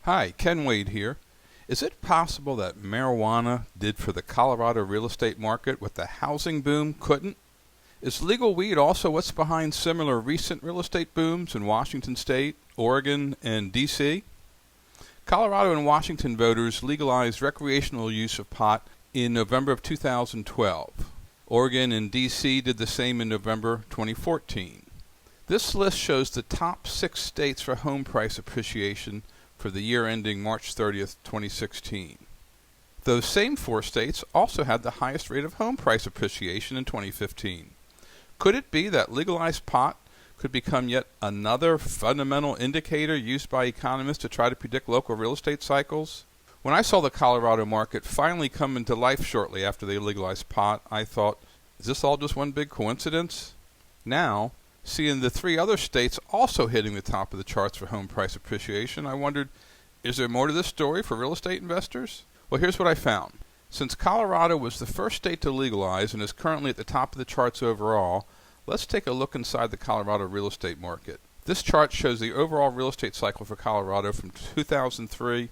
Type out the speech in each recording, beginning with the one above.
Hi, Ken Wade here. Is it possible that marijuana did for the Colorado real estate market what the housing boom couldn't? Is legal weed also what's behind similar recent real estate booms in Washington State, Oregon, and D.C.? Colorado and Washington voters legalized recreational use of pot in November of 2012. Oregon and D.C. did the same in November 2014. This list shows the top 6 states for home price appreciation for the year ending March 30th, 2016. Those same 4 states also had the highest rate of home price appreciation in 2015. Could it be that legalized pot could become yet another fundamental indicator used by economists to try to predict local real estate cycles? When I saw the Colorado market finally come into life shortly after they legalized pot, I thought, is this all just one big coincidence? Now, seeing the 3 other states also hitting the top of the charts for home price appreciation, I wondered, is there more to this story for real estate investors? Well, here's what I found. Since Colorado was the first state to legalize and is currently at the top of the charts overall, let's take a look inside the Colorado real estate market. This chart shows the overall real estate cycle for Colorado from 2003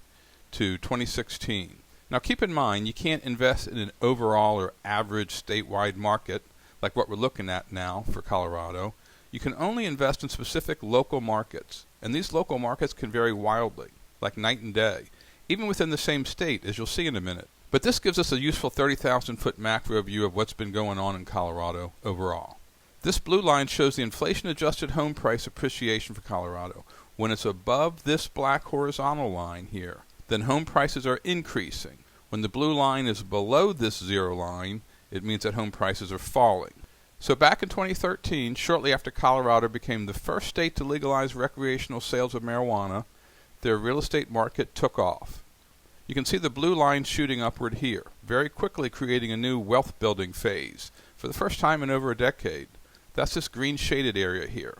to 2016. Now keep in mind, you can't invest in an overall or average statewide market like what we're looking at now for Colorado. You can only invest in specific local markets, and these local markets can vary wildly, like night and day, even within the same state, as you'll see in a minute. But this gives us a useful 30,000-foot macro view of what's been going on in Colorado overall. This blue line shows the inflation-adjusted home price appreciation for Colorado. When it's above this black horizontal line here, then home prices are increasing. When the blue line is below this zero line, it means that home prices are falling. So back in 2013, shortly after Colorado became the first state to legalize recreational sales of marijuana, their real estate market took off. You can see the blue line shooting upward here, very quickly creating a new wealth building phase for the first time in over a decade. That's this green shaded area here.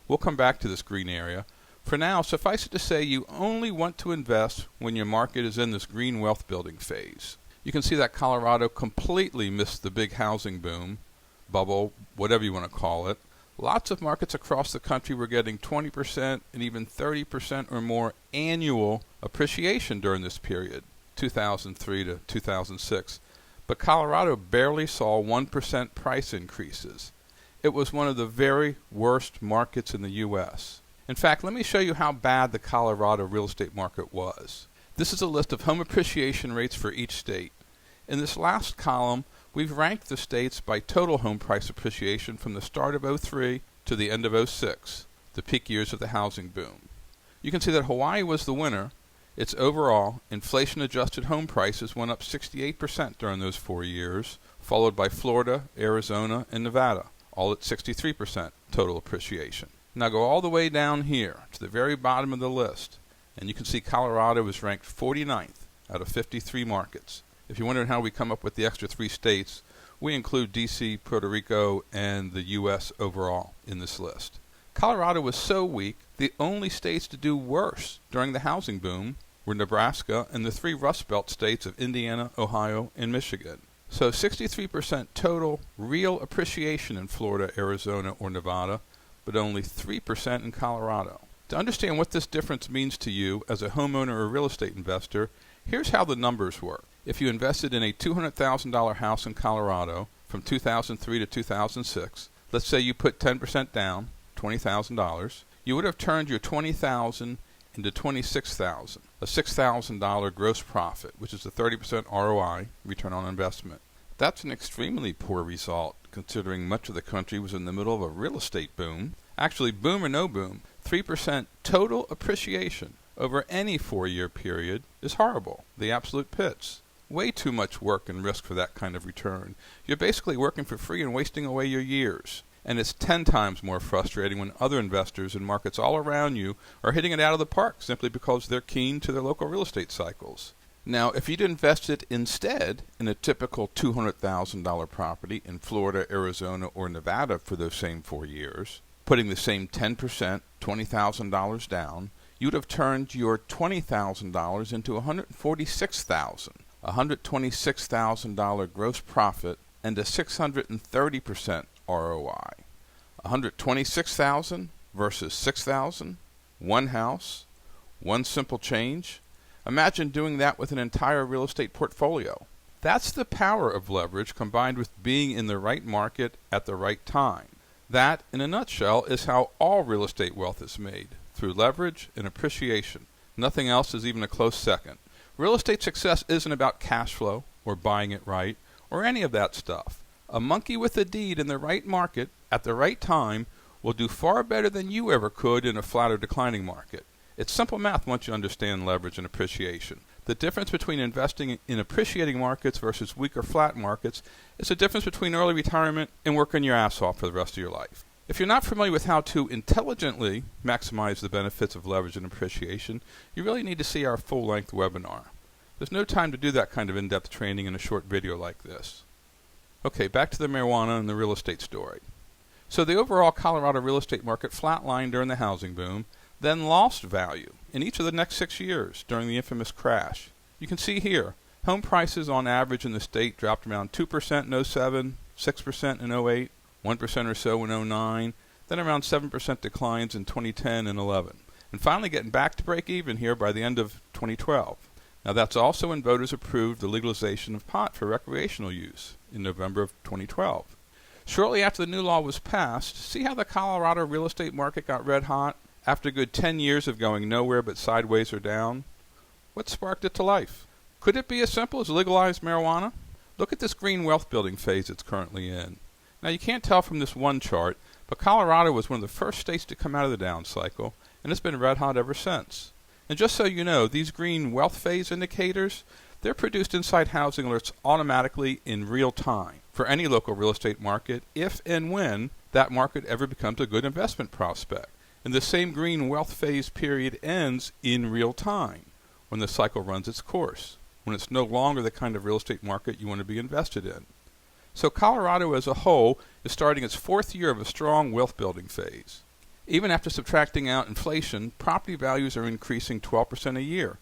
We'll come back to this green area. For now, suffice it to say you only want to invest when your market is in this green wealth building phase. You can see that Colorado completely missed the big housing boom, bubble, whatever you want to call it. Lots of markets across the country were getting 20% and even 30% or more annual appreciation during this period, 2003 to 2006. But Colorado barely saw 1% price increases. It was one of the very worst markets in the U.S. In fact, let me show you how bad the Colorado real estate market was. This is a list of home appreciation rates for each state. In this last column, we've ranked the states by total home price appreciation from the start of '03 to the end of '06, the peak years of the housing boom. You can see that Hawaii was the winner. Its overall inflation-adjusted home prices went up 68% during those 4 years, followed by Florida, Arizona, and Nevada, all at 63% total appreciation. Now go all the way down here to the very bottom of the list, and you can see Colorado is ranked 49th out of 53 markets. If you're wondering how we come up with the extra 3 states, we include D.C., Puerto Rico, and the U.S. overall in this list. Colorado was so weak, the only states to do worse during the housing boom were Nebraska and the 3 Rust Belt states of Indiana, Ohio, and Michigan. So 63% total real appreciation in Florida, Arizona, or Nevada, but only 3% in Colorado. To understand what this difference means to you as a homeowner or real estate investor, here's how the numbers work. If you invested in a $200,000 house in Colorado from 2003 to 2006, let's say you put 10% down, $20,000, you would have turned your $20,000 into $26,000, a $6,000 gross profit, which is a 30% ROI, return on investment. That's an extremely poor result, considering much of the country was in the middle of a real estate boom. Actually, boom or no boom, 3% total appreciation over any 4-year period is horrible, the absolute pits. Way too much work and risk for that kind of return. You're basically working for free and wasting away your years. And it's 10 times more frustrating when other investors in markets all around you are hitting it out of the park simply because they're keen to their local real estate cycles. Now, if you'd invested instead in a typical $200,000 property in Florida, Arizona, or Nevada for those same 4 years, putting the same 10%, $20,000 down, you'd have turned your $20,000 into $146,000, a $126,000 gross profit, and a 630% ROI. $126,000 versus $6,000, one house, One simple change? Imagine doing that with an entire real estate portfolio. That's the power of leverage combined with being in the right market at the right time. That, in a nutshell, is how all real estate wealth is made, through leverage and appreciation. Nothing else is even a close second. Real estate success isn't about cash flow or buying it right or any of that stuff. A monkey with a deed in the right market at the right time will do far better than you ever could in a flat or declining market. It's simple math once you understand leverage and appreciation. The difference between investing in appreciating markets versus weak or flat markets is the difference between early retirement and working your ass off for the rest of your life. If you're not familiar with how to intelligently maximize the benefits of leverage and appreciation, you really need to see our full-length webinar. There's no time to do that kind of in-depth training in a short video like this. Okay, back to the marijuana and the real estate story. So the overall Colorado real estate market flatlined during the housing boom, then lost value in each of the next 6 years during the infamous crash. You can see here, home prices on average in the state dropped around 2% in 07, 6% in 08, 1% or so in 09, then around 7% declines in 2010 and 11, and finally getting back to break even here by the end of 2012. Now that's also when voters approved the legalization of pot for recreational use in November of 2012. Shortly after the new law was passed, see how the Colorado real estate market got red hot after a good 10 years of going nowhere but sideways or down? What sparked it to life? Could it be as simple as legalized marijuana? Look at this green wealth building phase it's currently in. Now you can't tell from this one chart, but Colorado was one of the first states to come out of the down cycle, and it's been red hot ever since. And just so you know, these green wealth phase indicators, they're produced inside housing alerts automatically in real time for any local real estate market if and when that market ever becomes a good investment prospect. And the same green wealth phase period ends in real time when the cycle runs its course, when it's no longer the kind of real estate market you want to be invested in. So Colorado as a whole is starting its 4th year of a strong wealth building phase. Even after subtracting out inflation, property values are increasing 12% a year.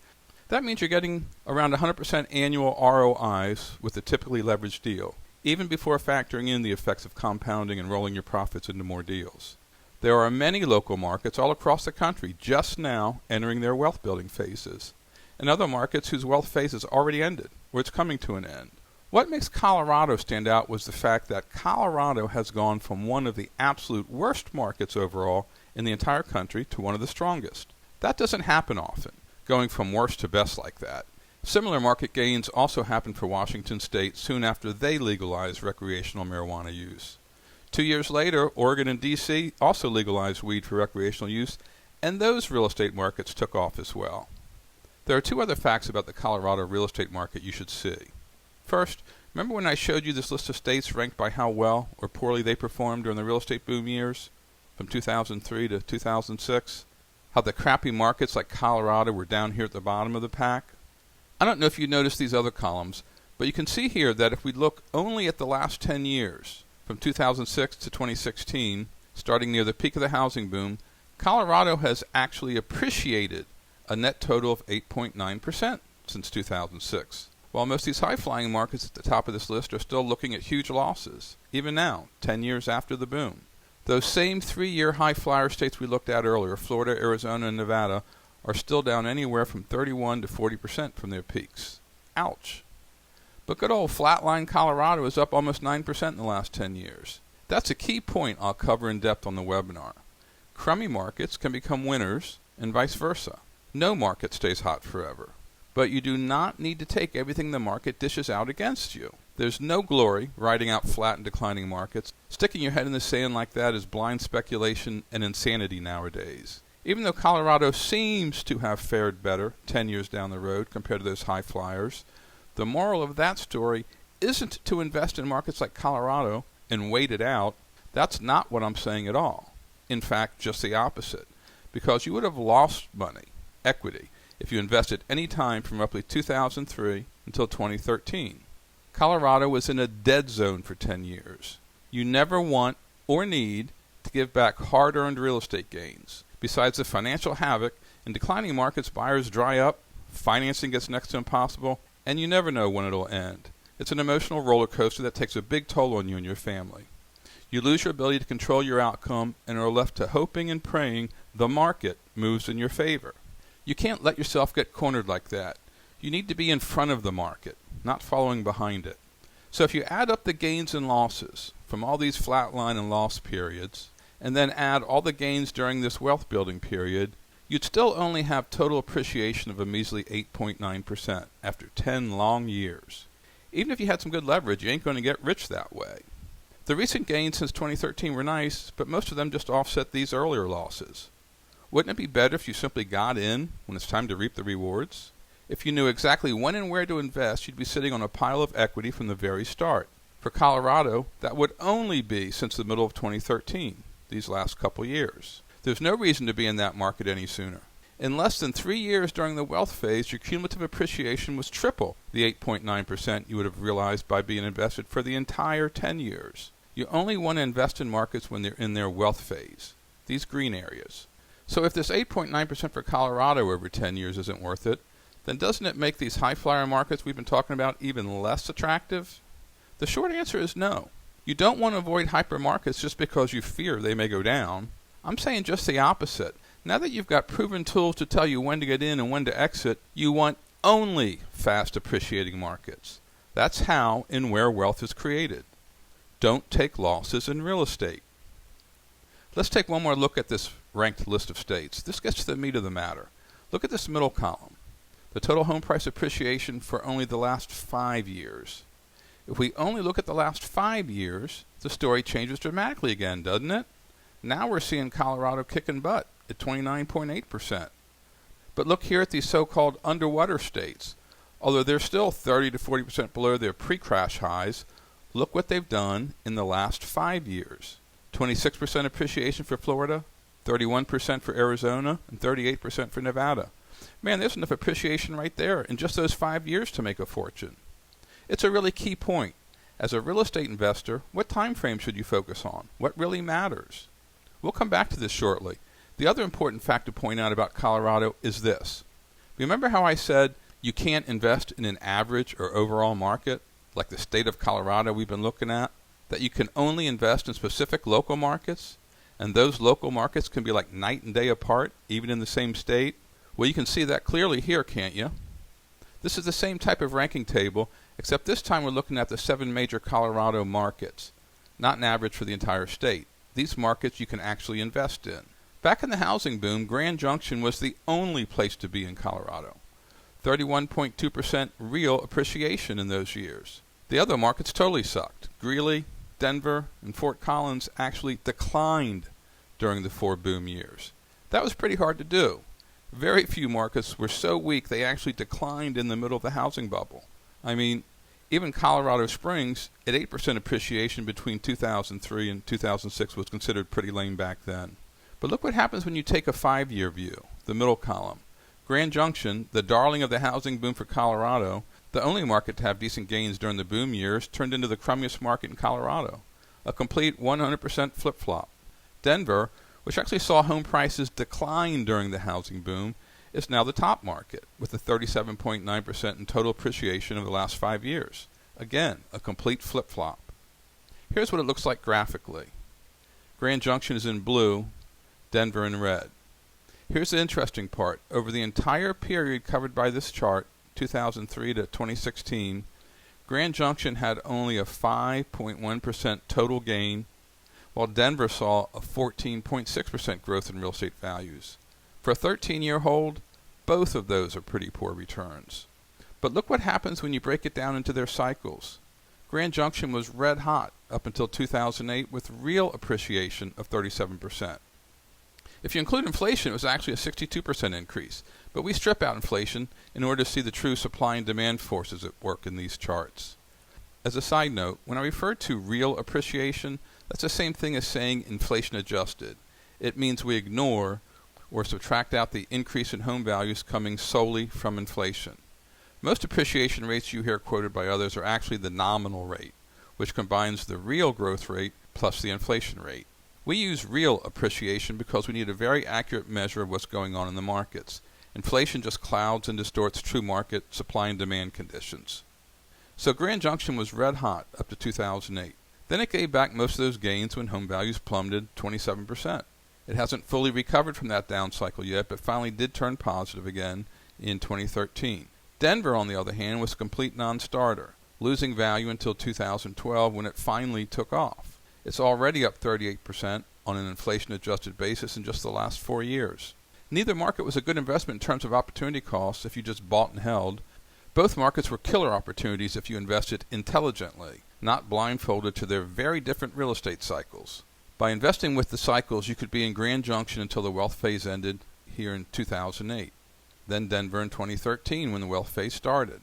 That means you're getting around 100% annual ROIs with a typically leveraged deal, even before factoring in the effects of compounding and rolling your profits into more deals. There are many local markets all across the country just now entering their wealth building phases, and other markets whose wealth phase has already ended, or it's coming to an end. What makes Colorado stand out was the fact that Colorado has gone from one of the absolute worst markets overall in the entire country to one of the strongest. That doesn't happen often, going from worst to best like that. Similar market gains also happened for Washington State soon after they legalized recreational marijuana use. 2 years later, Oregon and D.C. also legalized weed for recreational use, and those real estate markets took off as well. There are 2 other facts about the Colorado real estate market you should see. First, remember when I showed you this list of states ranked by how well or poorly they performed during the real estate boom years, from 2003 to 2006? How the crappy markets like Colorado were down here at the bottom of the pack? I don't know if you noticed these other columns, but you can see here that if we look only at the last 10 years, from 2006 to 2016, starting near the peak of the housing boom, Colorado has actually appreciated a net total of 8.9% since 2006. While most of these high-flying markets at the top of this list are still looking at huge losses, even now, 10 years after the boom. Those same 3-year high-flyer states we looked at earlier, Florida, Arizona, and Nevada, are still down anywhere from 31 to 40% from their peaks. Ouch. But good old flatline Colorado is up almost 9% in the last 10 years. That's a key point I'll cover in depth on the webinar. Crummy markets can become winners, and vice versa. No market stays hot forever. But you do not need to take everything the market dishes out against you. There's no glory riding out flat and declining markets. Sticking your head in the sand like that is blind speculation and insanity nowadays. Even though Colorado seems to have fared better 10 years down the road compared to those high flyers, the moral of that story isn't to invest in markets like Colorado and wait it out. That's not what I'm saying at all. In fact, just the opposite. Because you would have lost money, equity, if you invested any time from roughly 2003 until 2013. Colorado was in a dead zone for 10 years. You never want or need to give back hard-earned real estate gains. Besides the financial havoc, in declining markets, buyers dry up, financing gets next to impossible, and you never know when it'll end. It's an emotional roller coaster that takes a big toll on you and your family. You lose your ability to control your outcome and are left to hoping and praying the market moves in your favor. You can't let yourself get cornered like that. You need to be in front of the market, not following behind it. So if you add up the gains and losses from all these flatline and loss periods, and then add all the gains during this wealth building period, you'd still only have total appreciation of a measly 8.9% after 10 long years. Even if you had some good leverage, you ain't going to get rich that way. The recent gains since 2013 were nice, but most of them just offset these earlier losses. Wouldn't it be better if you simply got in when it's time to reap the rewards? If you knew exactly when and where to invest, you'd be sitting on a pile of equity from the very start. For Colorado, that would only be since the middle of 2013, these last couple years. There's no reason to be in that market any sooner. In less than 3 years during the wealth phase, your cumulative appreciation was triple the 8.9% you would have realized by being invested for the entire 10 years. You only want to invest in markets when they're in their wealth phase, these green areas. So if this 8.9% for Colorado over 10 years isn't worth it, then doesn't it make these high flyer markets we've been talking about even less attractive? The short answer is no. You don't want to avoid hyper markets just because you fear they may go down. I'm saying just the opposite. Now that you've got proven tools to tell you when to get in and when to exit, you want only fast appreciating markets. That's how and where wealth is created. Don't take losses in real estate. Let's take one more look at this ranked list of states. This gets to the meat of the matter. Look at this middle column. The total home price appreciation for only the last 5 years. If we only look at the last 5 years, the story changes dramatically again, doesn't it? Now we're seeing Colorado kicking butt at 29.8%. But look here at these so-called underwater states. Although they're still 30 to 40% below their pre-crash highs, look what they've done in the last 5 years. 26% appreciation for Florida, 31% for Arizona, and 38% for Nevada. Man, there's enough appreciation right there in just those 5 years to make a fortune. It's a really key point. As a real estate investor, what time frame should you focus on? What really matters? We'll come back to this shortly. The other important fact to point out about Colorado is this. Remember how I said you can't invest in an average or overall market, like the state of Colorado we've been looking at? That you can only invest in specific local markets? And those local markets can be like night and day apart, even in the same state? Well, you can see that clearly here, can't you? This is the same type of ranking table, except this time we're looking at the 7 major Colorado markets, not an average for the entire state. These markets you can actually invest in. Back in the housing boom, Grand Junction was the only place to be in Colorado. 31.2% real appreciation in those years. The other markets totally sucked. Greeley, Denver, and Fort Collins actually declined during the 4 boom years. That was pretty hard to do. Very few markets were so weak they actually declined in the middle of the housing bubble. I mean, even Colorado Springs, at 8% appreciation between 2003 and 2006, was considered pretty lame back then. But look what happens when you take a 5-year view, the middle column. Grand Junction, the darling of the housing boom for Colorado, the only market to have decent gains during the boom years, turned into the crummiest market in Colorado. A complete 100% flip-flop. Denver, which actually saw home prices decline during the housing boom, is now the top market, with a 37.9% in total appreciation over the last 5 years. Again, a complete flip-flop. Here's what it looks like graphically. Grand Junction is in blue, Denver in red. Here's the interesting part. Over the entire period covered by this chart, 2003 to 2016, Grand Junction had only a 5.1% total gain, while Denver saw a 14.6% growth in real estate values. For a 13-year hold, both of those are pretty poor returns. But look what happens when you break it down into their cycles. Grand Junction was red hot up until 2008 with real appreciation of 37%. If you include inflation, it was actually a 62% increase. But we strip out inflation in order to see the true supply and demand forces at work in these charts. As a side note, when I refer to real appreciation, that's the same thing as saying inflation adjusted. It means we ignore or subtract out the increase in home values coming solely from inflation. Most appreciation rates you hear quoted by others are actually the nominal rate, which combines the real growth rate plus the inflation rate. We use real appreciation because we need a very accurate measure of what's going on in the markets. Inflation just clouds and distorts true market supply and demand conditions. So Grand Junction was red hot up to 2008. Then it gave back most of those gains when home values plummeted 27%. It hasn't fully recovered from that down cycle yet, but finally did turn positive again in 2013. Denver, on the other hand, was a complete non-starter, losing value until 2012 when it finally took off. It's already up 38% on an inflation-adjusted basis in just the last 4 years. Neither market was a good investment in terms of opportunity costs if you just bought and held. Both markets were killer opportunities if you invested intelligently, not blindfolded to their very different real estate cycles. By investing with the cycles, you could be in Grand Junction until the wealth phase ended here in 2008. Then Denver in 2013 when the wealth phase started.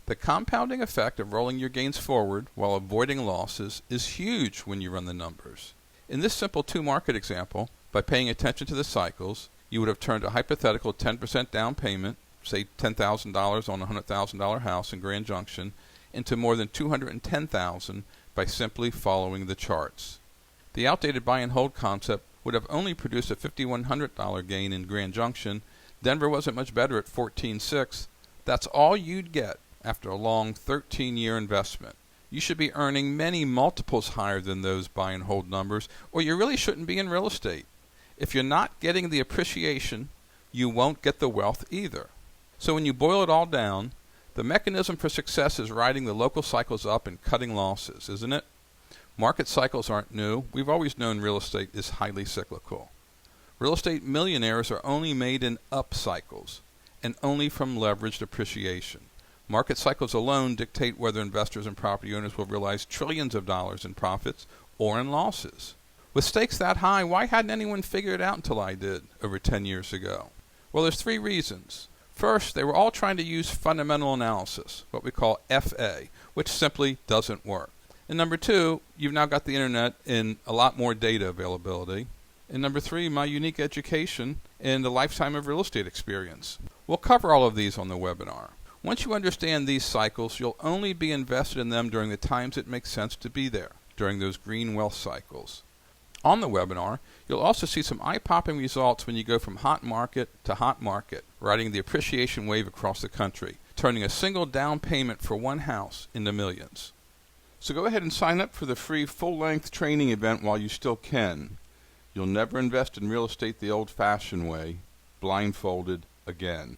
The compounding effect of rolling your gains forward while avoiding losses is huge when you run the numbers. In this simple two-market example, by paying attention to the cycles, you would have turned a hypothetical 10% down payment, say $10,000 on a $100,000 house in Grand Junction, into more than $210,000 by simply following the charts. The outdated buy and hold concept would have only produced a $5,100 gain in Grand Junction. Denver wasn't much better at $14,600. That's all you'd get after a long 13-year investment. You should be earning many multiples higher than those buy and hold numbers, or you really shouldn't be in real estate. If you're not getting the appreciation, you won't get the wealth either. So when you boil it all down, the mechanism for success is riding the local cycles up and cutting losses, isn't it? Market cycles aren't new. We've always known real estate is highly cyclical. Real estate millionaires are only made in up cycles, and only from leveraged appreciation. Market cycles alone dictate whether investors and property owners will realize trillions of dollars in profits or in losses. With stakes that high, why hadn't anyone figured it out until I did over 10 years ago? Well, there's 3 reasons. First, they were all trying to use fundamental analysis, what we call FA, which simply doesn't work. And number 2, you've now got the internet and a lot more data availability. And number 3, my unique education and a lifetime of real estate experience. We'll cover all of these on the webinar. Once you understand these cycles, you'll only be invested in them during the times it makes sense to be there, during those green wealth cycles. On the webinar, you'll also see some eye-popping results when you go from hot market to hot market, riding the appreciation wave across the country, turning a single down payment for one house into millions. So go ahead and sign up for the free full-length training event while you still can. You'll never invest in real estate the old-fashioned way, blindfolded again.